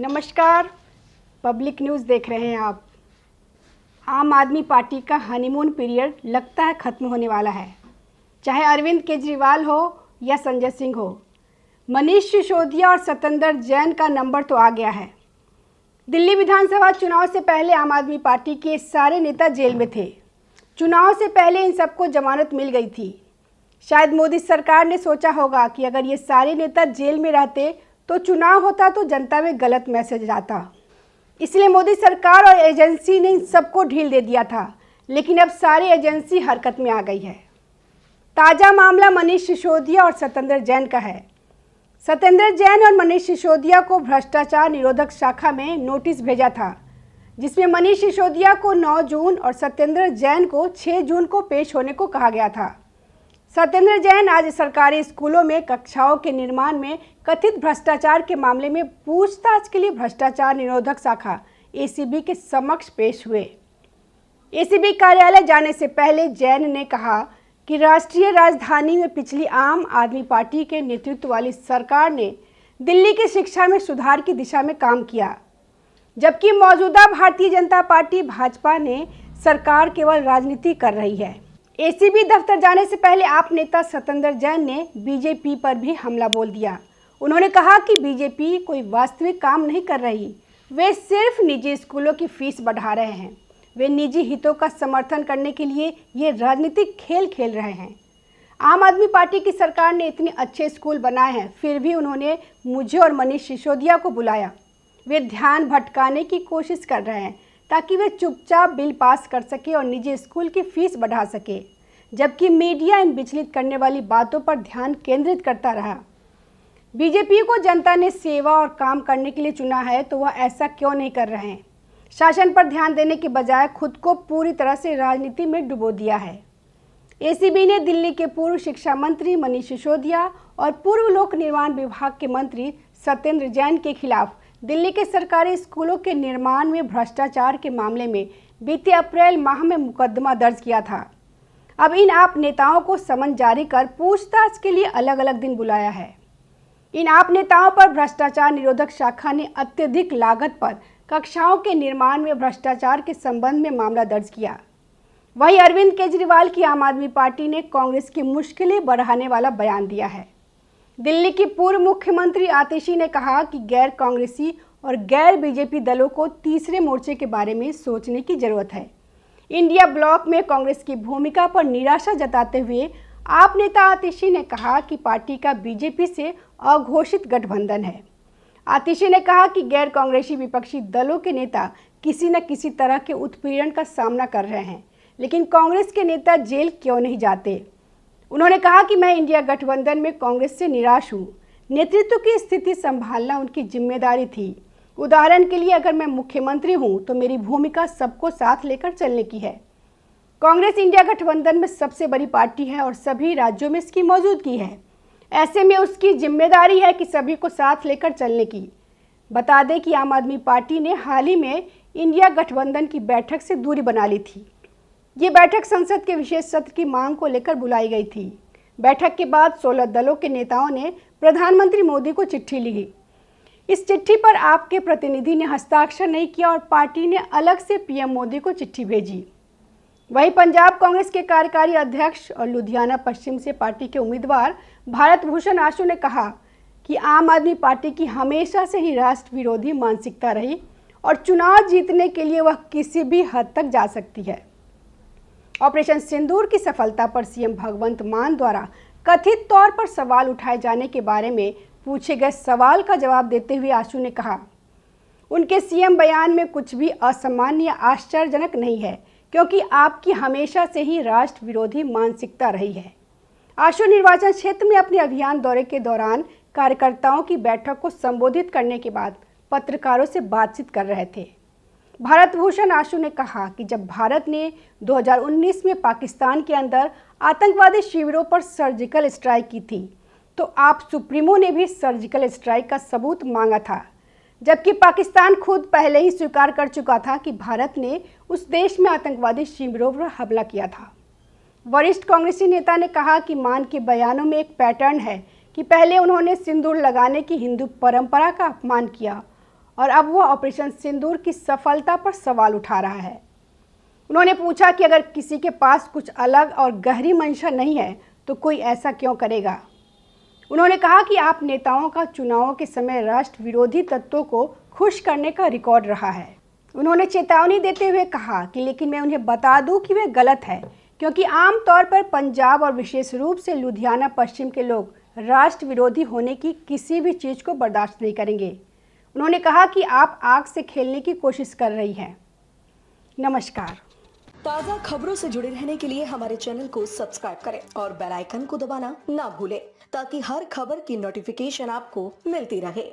नमस्कार। Public news देख रहे हैं आप। आम आदमी पार्टी का हनीमून पीरियड लगता है ख़त्म होने वाला है। चाहे अरविंद केजरीवाल हो या संजय सिंह हो, मनीष सिसोदिया और सत्येंद्र जैन का नंबर तो आ गया है। दिल्ली विधानसभा चुनाव से पहले आम आदमी पार्टी के सारे नेता जेल में थे। चुनाव से पहले इन सबको जमानत मिल गई थी। शायद मोदी सरकार ने सोचा होगा कि अगर ये सारे नेता जेल में रहते तो चुनाव होता तो जनता में गलत मैसेज आता, इसलिए मोदी सरकार और एजेंसी ने इन सबको ढील दे दिया था। लेकिन अब सारी एजेंसी हरकत में आ गई है। ताज़ा मामला मनीष सिसोदिया और सत्येंद्र जैन का है। सत्येंद्र जैन और मनीष सिसोदिया को भ्रष्टाचार निरोधक शाखा में नोटिस भेजा था, जिसमें मनीष सिसोदिया को 9 जून और सत्येंद्र जैन को 6 जून को पेश होने को कहा गया था। सत्येंद्र जैन आज सरकारी स्कूलों में कक्षाओं के निर्माण में कथित भ्रष्टाचार के मामले में पूछताछ के लिए भ्रष्टाचार निरोधक शाखा एसीबी के समक्ष पेश हुए। एसीबी कार्यालय जाने से पहले जैन ने कहा कि राष्ट्रीय राजधानी में पिछली आम आदमी पार्टी के नेतृत्व वाली सरकार ने दिल्ली की शिक्षा में सुधार की दिशा में काम किया, जबकि मौजूदा भारतीय जनता पार्टी भाजपा ने सरकार केवल राजनीति कर रही है। एसीबी दफ्तर जाने से पहले आप नेता सत्येंद्र जैन ने बीजेपी पर भी हमला बोल दिया। उन्होंने कहा कि बीजेपी कोई वास्तविक काम नहीं कर रही, वे सिर्फ निजी स्कूलों की फीस बढ़ा रहे हैं। वे निजी हितों का समर्थन करने के लिए ये राजनीतिक खेल खेल रहे हैं। आम आदमी पार्टी की सरकार ने इतने अच्छे स्कूल बनाए हैं, फिर भी उन्होंने मुझे और मनीष सिसोदिया को बुलाया। वे ध्यान भटकाने की कोशिश कर रहे हैं ताकि वे चुपचाप बिल पास कर सके और निजी स्कूल की फीस बढ़ा सके, जबकि मीडिया इन विचलित करने वाली बातों पर ध्यान केंद्रित करता रहा। बीजेपी को जनता ने सेवा और काम करने के लिए चुना है, तो वह ऐसा क्यों नहीं कर रहे हैं? शासन पर ध्यान देने के बजाय खुद को पूरी तरह से राजनीति में डुबो दिया है। एसीबी ने दिल्ली के पूर्व शिक्षा मंत्री मनीष सिसोदिया और पूर्व लोक निर्माण विभाग के मंत्री सत्येंद्र जैन के खिलाफ दिल्ली के सरकारी स्कूलों के निर्माण में भ्रष्टाचार के मामले में बीते अप्रैल माह में मुकदमा दर्ज किया था। अब इन आप नेताओं को समन जारी कर पूछताछ के लिए अलग अलग दिन बुलाया है। इन आप नेताओं पर भ्रष्टाचार निरोधक शाखा ने अत्यधिक लागत पर कक्षाओं के निर्माण में भ्रष्टाचार के संबंध में मामला दर्ज किया। वहीं अरविंद केजरीवाल की आम आदमी पार्टी ने कांग्रेस की मुश्किलें बढ़ाने वाला बयान दिया है। दिल्ली की पूर्व मुख्यमंत्री आतिशी ने कहा कि गैर कांग्रेसी और गैर बीजेपी दलों को तीसरे मोर्चे के बारे में सोचने की जरूरत है। इंडिया ब्लॉक में कांग्रेस की भूमिका पर निराशा जताते हुए आप नेता आतिशी ने कहा कि पार्टी का बीजेपी से अघोषित गठबंधन है। आतिशी ने कहा कि गैर कांग्रेसी विपक्षी दलों के नेता किसी न किसी तरह के उत्पीड़न का सामना कर रहे हैं, लेकिन कांग्रेस के नेता जेल क्यों नहीं जाते? उन्होंने कहा कि मैं इंडिया गठबंधन में कांग्रेस से निराश हूँ। नेतृत्व की स्थिति संभालना उनकी जिम्मेदारी थी। उदाहरण के लिए, अगर मैं मुख्यमंत्री हूँ तो मेरी भूमिका सबको साथ लेकर चलने की है। कांग्रेस इंडिया गठबंधन में सबसे बड़ी पार्टी है और सभी राज्यों में इसकी मौजूदगी है। ऐसे में उसकी जिम्मेदारी है कि सभी को साथ लेकर चलने की। बता दें कि आम आदमी पार्टी ने हाल ही में इंडिया गठबंधन की बैठक से दूरी बना ली थी। ये बैठक संसद के विशेष सत्र की मांग को लेकर बुलाई गई थी। बैठक के बाद 16 दलों के नेताओं ने प्रधानमंत्री मोदी को चिट्ठी लिखी। इस चिट्ठी पर आपके प्रतिनिधि ने हस्ताक्षर नहीं किया और पार्टी ने अलग से पीएम मोदी को चिट्ठी भेजी। वहीं पंजाब कांग्रेस के कार्यकारी अध्यक्ष और लुधियाना पश्चिम से पार्टी के उम्मीदवार भारत भूषण आशु ने कहा कि आम आदमी पार्टी की हमेशा से ही राष्ट्र विरोधी मानसिकता रही और चुनाव जीतने के लिए वह किसी भी हद तक जा सकती है। ऑपरेशन सिंदूर की सफलता पर सीएम भगवंत मान द्वारा कथित तौर पर सवाल उठाए जाने के बारे में पूछे गए सवाल का जवाब देते हुए आशु ने कहा, उनके सीएम बयान में कुछ भी असामान्य या आश्चर्यजनक नहीं है, क्योंकि आपकी हमेशा से ही राष्ट्र विरोधी मानसिकता रही है। आशु निर्वाचन क्षेत्र में अपने अभियान दौरे के दौरान कार्यकर्ताओं की बैठक को संबोधित करने के बाद पत्रकारों से बातचीत कर रहे थे। भारत भूषण आशु ने कहा कि जब भारत ने 2019 में पाकिस्तान के अंदर आतंकवादी शिविरों पर सर्जिकल स्ट्राइक की थी, तो आप सुप्रीमो ने भी सर्जिकल स्ट्राइक का सबूत मांगा था, जबकि पाकिस्तान खुद पहले ही स्वीकार कर चुका था कि भारत ने उस देश में आतंकवादी शिविरों पर हमला किया था। वरिष्ठ कांग्रेसी नेता ने कहा कि मान के बयानों में एक पैटर्न है कि पहले उन्होंने सिंदूर लगाने की हिंदू परंपरा का अपमान किया और अब वह ऑपरेशन सिंदूर की सफलता पर सवाल उठा रहा है। उन्होंने पूछा कि अगर किसी के पास कुछ अलग और गहरी मंशा नहीं है तो कोई ऐसा क्यों करेगा। उन्होंने कहा कि आप नेताओं का चुनावों के समय राष्ट्र विरोधी तत्वों को खुश करने का रिकॉर्ड रहा है। उन्होंने चेतावनी देते हुए कहा कि लेकिन मैं उन्हें बता दूं कि वे गलत है, क्योंकि आमतौर पर पंजाब और विशेष रूप से लुधियाना पश्चिम के लोग राष्ट्र विरोधी होने की किसी भी चीज़ को बर्दाश्त नहीं करेंगे। उन्होंने कहा कि आप आग से खेलने की कोशिश कर रही हैं। नमस्कार। ताज़ा खबरों से जुड़े रहने के लिए हमारे चैनल को सब्सक्राइब करें और बेल आइकन को दबाना ना भूलें, ताकि हर खबर की नोटिफिकेशन आपको मिलती रहे।